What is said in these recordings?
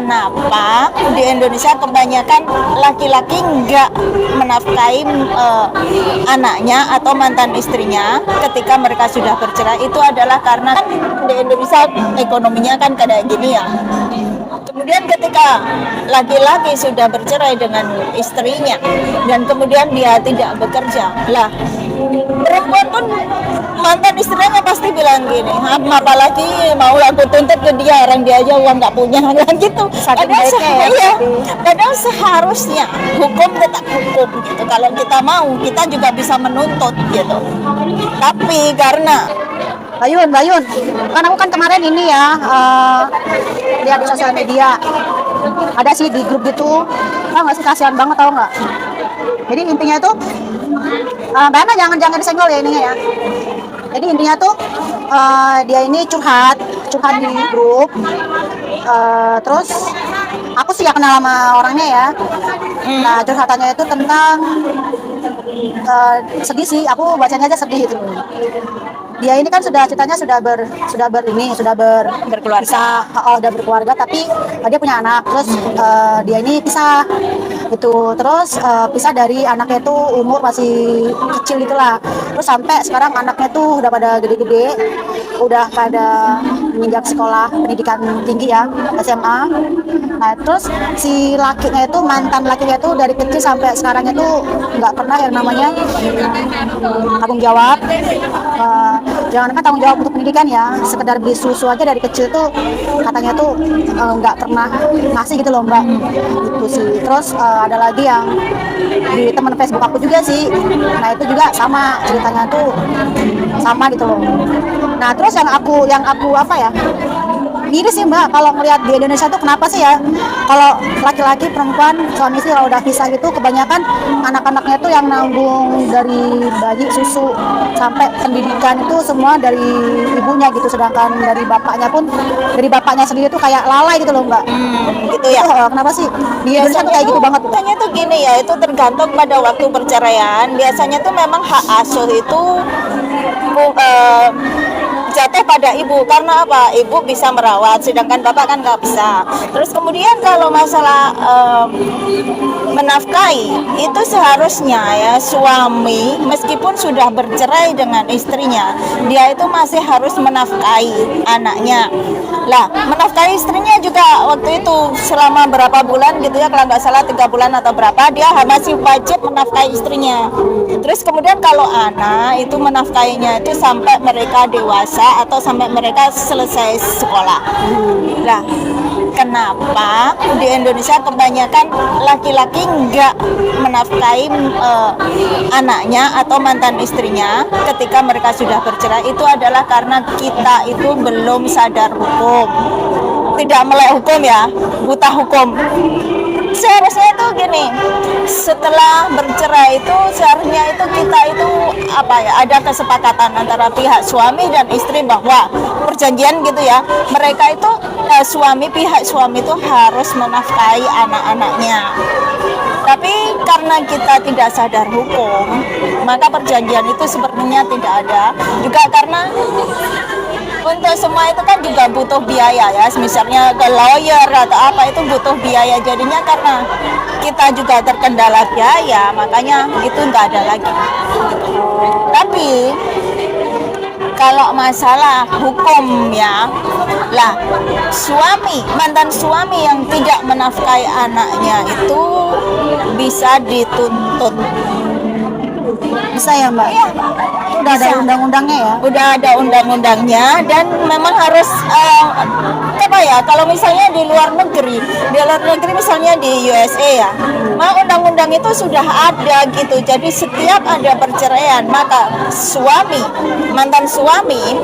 kenapa di Indonesia kebanyakan laki-laki nggak menafkahi anaknya atau mantan istrinya ketika mereka sudah bercerai. Itu adalah karena kan di Indonesia ekonominya kan kayak gini ya. Kemudian ketika laki-laki sudah bercerai dengan istrinya dan kemudian dia tidak bekerja, lah perempuan pun mantan istrinya pasti bilang gini, apalagi mau aku tuntut ke dia, orang dia aja uang nggak punya, kan gitu. Padahal seharusnya hukum tetap hukum gitu. Kalau kita mau, kita juga bisa menuntut gitu. Tapi karena Bayun, kan aku kan kemarin ini ya lihat di sosial media, ada sih di grup gitu, tau nggak sih, kasihan banget tau nggak? Jadi intinya tuh, Mbak jangan disenggol ya ininya ya. Jadi intinya tuh dia ini curhat di grup, terus aku sih ya kenal sama orangnya ya. Nah curhatannya itu tentang sedih sih, aku bacanya aja sedih itu. Dia ini kan ceritanya sudah berkeluarga, udah berkeluarga, tapi dia punya anak, terus dia ini pisah gitu, terus pisah dari anaknya itu umur masih kecil gitulah, terus sampai sekarang anaknya tuh udah pada gede-gede, udah pada menginjak sekolah pendidikan tinggi ya, SMA. Nah terus si mantan lakinya itu dari kecil sampai sekarang itu nggak pernah yang namanya tanggung jawab. Jangan kan tanggung jawab untuk pendidikan ya, sekedar beli susu aja dari kecil tuh katanya tuh nggak pernah ngasih gitu loh Mbak. Itu sih. Terus ada lagi yang di teman Facebook aku juga sih, nah itu juga sama ceritanya tuh sama gitu loh. Nah terus yang aku apa ya, miris sih Mbak kalau ngelihat di Indonesia tuh kenapa sih ya, kalau laki-laki perempuan suami istri kalau udah pisah gitu kebanyakan anak-anaknya tuh yang nanggung dari bayi susu sampai pendidikan itu semua dari ibunya gitu, sedangkan dari bapaknya sendiri tuh kayak lalai gitu loh Mbak. Gitu ya. Kenapa sih di Indonesia tuh kayak gitu banget? Biasanya tuh gini ya, itu tergantung pada waktu perceraian. Biasanya tuh memang hak asuh itu jatuh pada ibu, karena apa? Ibu bisa merawat, sedangkan bapak kan nggak bisa. Terus kemudian kalau masalah menafkahi, itu seharusnya ya suami meskipun sudah bercerai dengan istrinya, dia itu masih harus menafkahi anaknya. Lah, menafkahi istrinya juga waktu itu selama berapa bulan gitu ya, kalau nggak salah 3 bulan atau berapa, dia masih wajib menafkahi istrinya. Terus kemudian kalau anak itu menafkahinya itu sampai mereka dewasa atau sampai mereka selesai sekolah. Nah, kenapa di Indonesia kebanyakan laki-laki nggak menafkahi anaknya atau mantan istrinya ketika mereka sudah bercerai? Itu adalah karena kita itu belum sadar hukum, tidak melek hukum ya, buta hukum. Seharusnya itu gini, setelah bercerai itu seharusnya itu kita itu ada kesepakatan antara pihak suami dan istri bahwa perjanjian gitu ya, mereka itu pihak suami itu harus menafkahi anak-anaknya. Tapi karena kita tidak sadar hukum, maka perjanjian itu sepertinya tidak ada. Juga karena untuk semua itu kan juga butuh biaya ya, misalnya ke lawyer atau apa itu butuh biaya, jadinya karena kita juga terkendala biaya, makanya itu nggak ada lagi. Tapi kalau masalah hukum ya, lah mantan suami yang tidak menafkahi anaknya itu bisa dituntut. Bisa ya Mbak? Iya. Udah ada undang-undangnya ya? Udah ada undang-undangnya, dan memang harus kalau misalnya di luar negeri misalnya di USA ya, maka undang-undang itu sudah ada gitu. Jadi setiap ada perceraian, maka mantan suami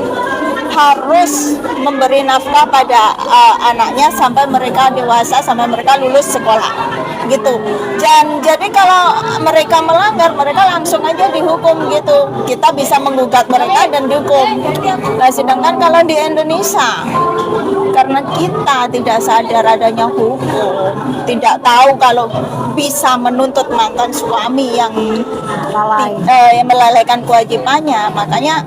harus memberi nafkah pada anaknya sampai mereka dewasa, sampai mereka lulus sekolah gitu. Dan jadi kalau mereka melanggar, mereka langsung aja dihukum gitu. Kita bisa menggugat mereka dan dihukum. Nah, sedangkan kalau di Indonesia, karena kita tidak sadar adanya hukum, tidak tahu kalau bisa menuntut mantan suami yang melalaikan kewajibannya, makanya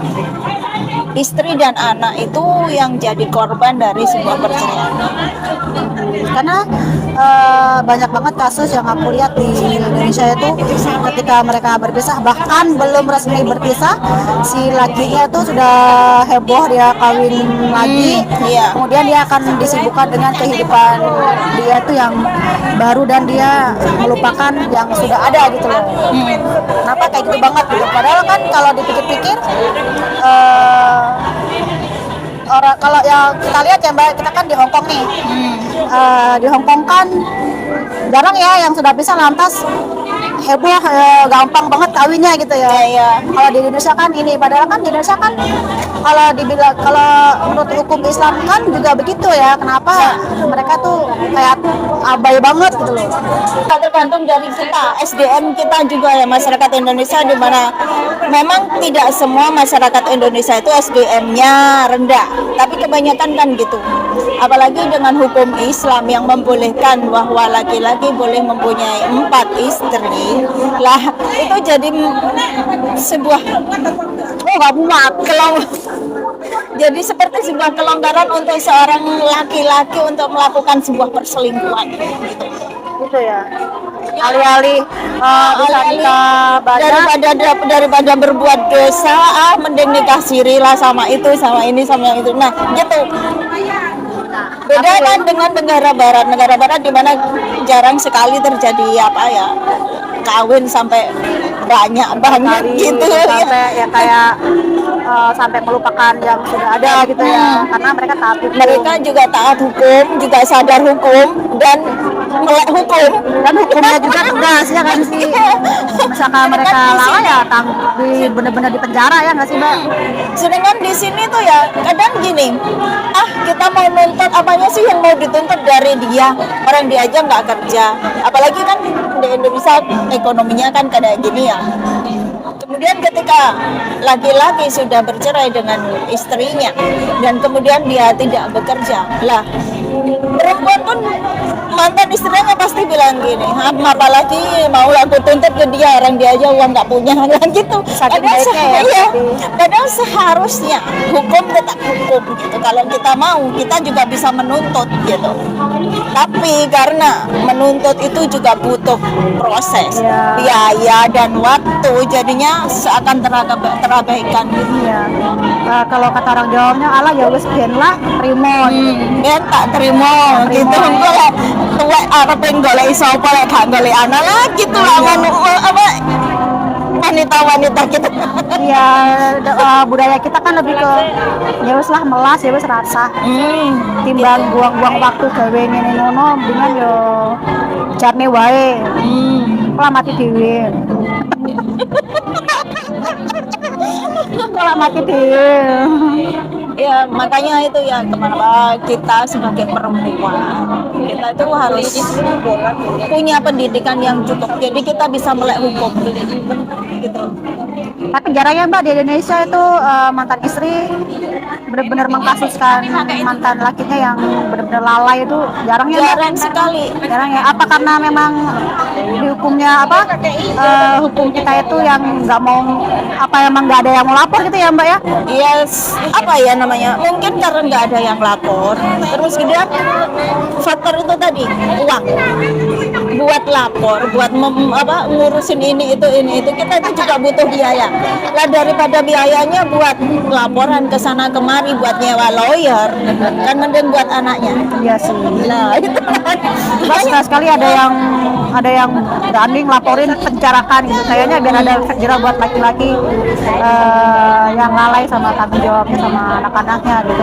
istri dan anak itu yang jadi korban dari sebuah perceraian. karena banyak banget kasus yang aku lihat di Indonesia itu ketika mereka berpisah, bahkan belum resmi berpisah, si lakinya itu sudah heboh dia kawin lagi, Iya. kemudian dia akan disibukkan dengan kehidupan dia tuh yang baru dan dia melupakan yang sudah ada gitu loh. Kenapa kayak gitu banget gitu? Padahal kan kalau dipikir-pikir orang, kalau yang kita lihat ya Mbak, kita kan di Hong Kong nih. Di Hong Kong kan jarang ya yang sudah bisa lantas heboh, gampang banget kawinnya gitu ya. Iya. Kalau di Indonesia kan ini, padahal kan di Indonesia kan kalau dibilang, kalau menurut hukum Islam kan juga begitu ya. Kenapa mereka tuh kayak abai banget gitu loh. Tergantung dari kita, SDM kita juga ya, masyarakat Indonesia, di mana memang tidak semua masyarakat Indonesia itu SDM-nya rendah, tapi kebanyakan kan gitu. Apalagi dengan hukum Islam yang membolehkan bahwa laki-laki boleh mempunyai 4 istri, lah itu jadi sebuah jadi seperti sebuah kelonggaran untuk seorang laki-laki untuk melakukan sebuah perselingkuhan gitu. Gitu ya. Alih-alih bisa nikah banyak, daripada berbuat dosa, mending nikah siri lah sama itu, sama ini, sama yang itu. Nah gitu. Beda kan dengan negara barat di mana jarang sekali terjadi apa ya, kawin sampai banyak kali gitu ya. sampai ya kayak sampai melupakan yang sudah ada gitu ya, karena mereka taat hukum. Mereka juga taat hukum, juga sadar hukum dan melek hukum, Dan hukumnya juga tegas ya kan sih. Misalkan mereka lalai ya benar-benar di penjara ya nggak sih Mbak? Sedangkan di sini tuh ya kadang gini, kita mau nuntut apanya sih yang mau dituntut dari dia, orang dia aja nggak kerja, apalagi kan di Indonesia ekonominya kan kayak gini ya. Kemudian ketika laki-laki sudah bercerai dengan istrinya dan kemudian dia tidak bekerja, lah perempuan pun, mantan istrinya pasti bilang gini, apalagi mau aku tuntut ke dia, orang dia aja uang nggak punya kan gitu. Padahal seharusnya hukum tetap hukum gitu. Kalau kita mau, kita juga bisa menuntut gitu. Tapi karena menuntut itu juga butuh proses, biaya dan waktu, jadinya seakan terabaikan gitu. Iya. Kalau kata orang Jawanya, ala ya wis ben lah trimo. Ben tak terima gitu. Engko tuwek arepe golek sapa lek gak golek anak lah gitu lah, apa wanita-wanita kita. Iya, budaya kita kan lebih ke ya wis lah melas, ya wis rasa. Timbang buang-buang waktu gawe ngene ngono, mendingan yo jarne wae. Lah mati dhewe. Kalau mati dhewe. Ya makanya itu ya, kenapa kita sebagai perempuan kita itu harus punya pendidikan yang cukup, jadi kita bisa melek hukum gitu. Tapi jarang ya Mbak di Indonesia itu mantan istri benar-benar mengkasuskan mantan lakinya yang benar-benar lalai, itu jarang ya Mbak? Jarang sekali. Jarang ya. Apa karena memang di hukumnya apa, hukum kita itu yang nggak mau, apa emang nggak ada yang mau lapor gitu ya Mbak ya? Yes, apa ya namanya? Mungkin karena nggak ada yang lapor. Terus kemudian faktor itu tadi, uang. Buat lapor, buat ngurusin ini itu kita itu juga butuh biaya. Lah daripada biayanya buat laporan ke sana kemari, buat nyewa lawyer, kan mending buat anaknya. Iya sih. Nah, itu Sekali sekali ada yang berani ngelaporin pencarakan gitu, kayaknya biar ada efek jerah buat laki-laki yang lalai sama tanggung jawabnya sama anak-anaknya gitu.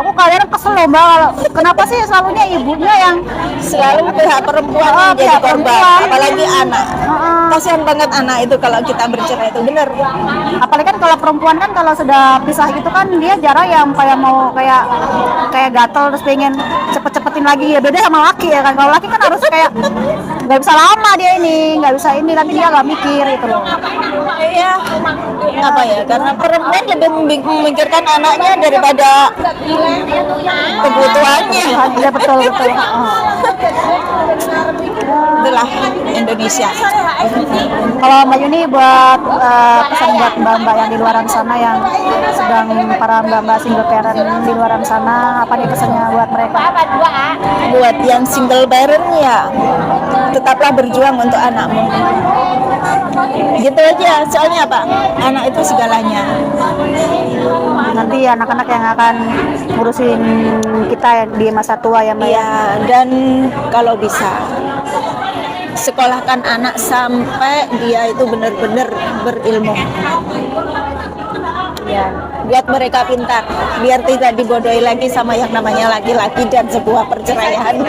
Aku kadang kesel loh Mbak, kenapa sih selalunya ibunya yang selalu pihak perempuan yang jadi pihak korban, perempuan. apalagi anak. Kasihan banget anak itu kalau kita bercerai itu, bener. apalagi kan kalau perempuan kan kalau sudah pisah gitu kan dia jarang yang kayak mau kayak gatel terus pengen cepet-cepetin lagi, ya beda sama laki ya kan. Kalau laki kan harus kayak nggak bisa lama, dia ini nggak bisa ini, tapi dia nggak mikir gitu loh. Iya, apa ya, karena perempuan lebih memikirkan anaknya daripada kebutuhannya. Iya betul. Itulah Indonesia. Kalau Mbak Yuni buat pesan buat mbak-mbak yang di luaran sana, yang sedang para mbak-mbak single parent di luaran sana, apa nih pesannya buat mereka? buat yang single parent ya tetaplah berjuang untuk anakmu. Gitu aja, soalnya apa? Anak itu segalanya. Nanti anak-anak yang akan ngurusin kita ya di masa tua ya Mbak ya. Iya, dan kalau bisa sekolahkan anak sampai dia itu benar-benar berilmu. Ya, buat mereka pintar, biar tidak dibodohi lagi sama yang namanya laki-laki dan sebuah perceraian.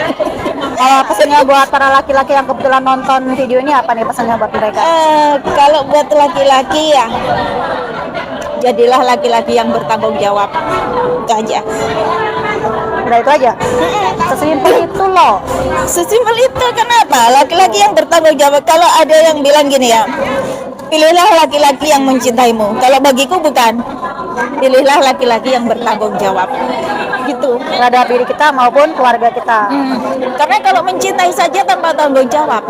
Pesannya buat para laki-laki yang kebetulan nonton video ini apa nih pesannya buat mereka? Kalau buat laki-laki ya, jadilah laki-laki yang bertanggung jawab. Itu aja. Udah itu aja. Sesimpel itu loh. Sesimpel itu. Kenapa? Laki-laki yang bertanggung jawab. Kalau ada yang bilang gini ya, pilihlah laki-laki yang mencintaimu. Kalau bagiku bukan. Pilihlah laki-laki yang bertanggung jawab. Gitu. Terhadap diri kita maupun keluarga kita. Karena kalau mencintai saja tanpa tanggung jawab,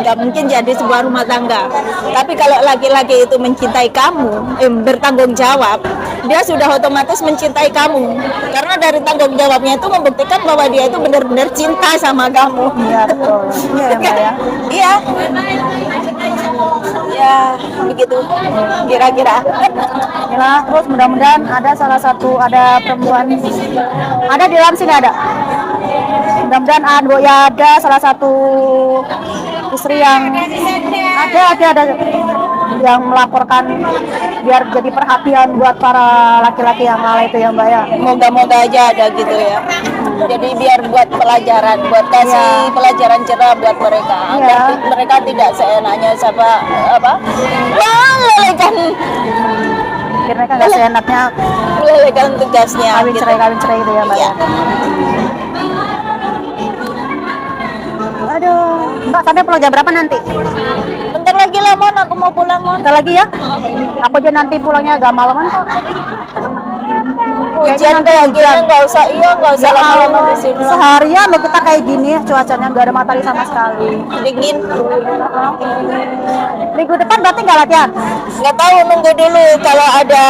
nggak mungkin jadi sebuah rumah tangga. Tapi kalau laki-laki itu mencintai kamu, bertanggung jawab, dia sudah otomatis mencintai kamu. Karena dari tanggung jawabnya itu membuktikan bahwa dia itu benar-benar cinta sama kamu. Iya betul. Iya ya Mbak ya. Iya. Ya, begitu. Kira-kira. Inilah, terus mudah-mudahan ada perempuan, ada di dalam sini ada. Mudah-mudahan ada salah satu istri yang ada yang melaporkan biar jadi perhatian buat para laki-laki yang lalai itu ya Mbak ya. Moga-moga aja ada gitu ya. Jadi biar buat pelajaran, buat kasih pelajaran cerah buat mereka. Agar mereka tidak seenaknya sama melelehkan Mereka nggak seenaknya melelehkan tugasnya. kawin cerai itu ya Mbak ya. Aduh, Mbak sampai pulang jam berapa nanti? Bentar lagi lah Mon, aku mau pulang Mon. Bentar lagi ya. Aku aja nanti pulangnya agak malaman kok. Hujan kayak gini nggak usah lama-lama di sini. Seharian lo kita kayak gini cuacanya nggak ada matahari sama sekali. Dingin. Minggu depan berarti nggak latihan? Nggak tahu, nunggu dulu. Kalau ada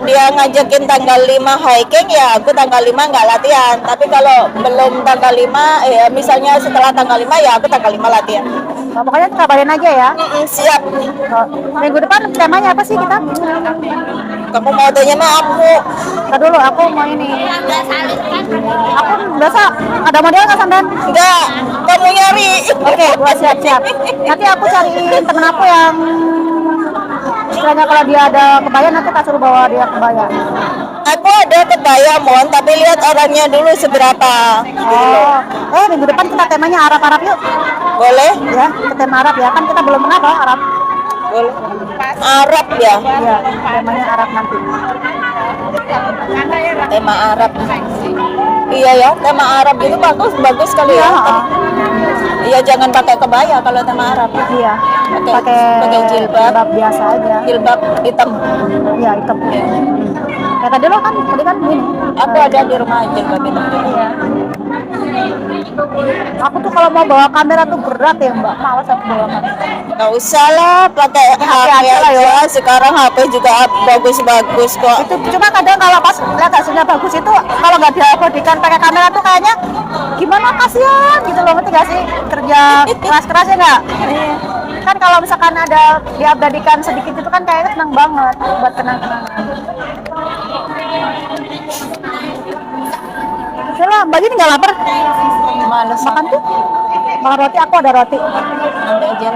dia ngajakin tanggal 5 hiking ya aku tanggal 5 nggak latihan. Tapi kalau belum tanggal 5 misalnya setelah tanggal 5 ya aku tanggal 5 latihan. Nah, pokoknya kabarin aja ya. Siap. Minggu depan temanya apa sih kita? Kamu mau tanya sama aku? Ntar dulu aku mau ini. Aku biasa ada model nggak sampean? Enggak, kamu nyari. Oke, gua siap-siap. Nanti aku cariin temen aku yang istilahnya kalau dia ada kebaya nanti tak suruh bawa dia kebaya. Aku ada kebaya Mon, tapi lihat orangnya dulu seberapa. Oh, minggu depan kita temanya Arab-Arab yuk. Boleh? Ya, kita tema Arab ya. Kan kita belum pernah bawa Arab. Boleh. Arab ya? Iya, temanya Arab nanti. Tema Arab. Iya ya, tema Arab itu bagus kali ya. Iya, jangan pakai kebaya kalau tema Arab. Iya. Pakai jilbab biasa aja. Jilbab hitam. Iya, hitam. Kayak tadi lo kan ini. Aku ada di rumah jilbab hitam. Iya. Aku tuh kalau mau bawa kamera tuh berat ya Mbak, malas aku bawa kamera. Nggak usah lah, pakai HP aja ya. Sekarang HP juga bagus-bagus kok. Itu cuma kadang kalau pas lihat hasilnya bagus itu kalau nggak diabadikan pakai kamera tuh kayaknya gimana, kasihan gitu loh, ngerti nggak sih, kerja keras-keras ya nggak? Kan kalau misalkan ada diabadikan sedikit itu kan kayaknya senang banget buat kenang-kenangan. Sela, Mbak ini nggak lapar? Males Makan tuh? Makan roti, aku ada roti. nanti aja.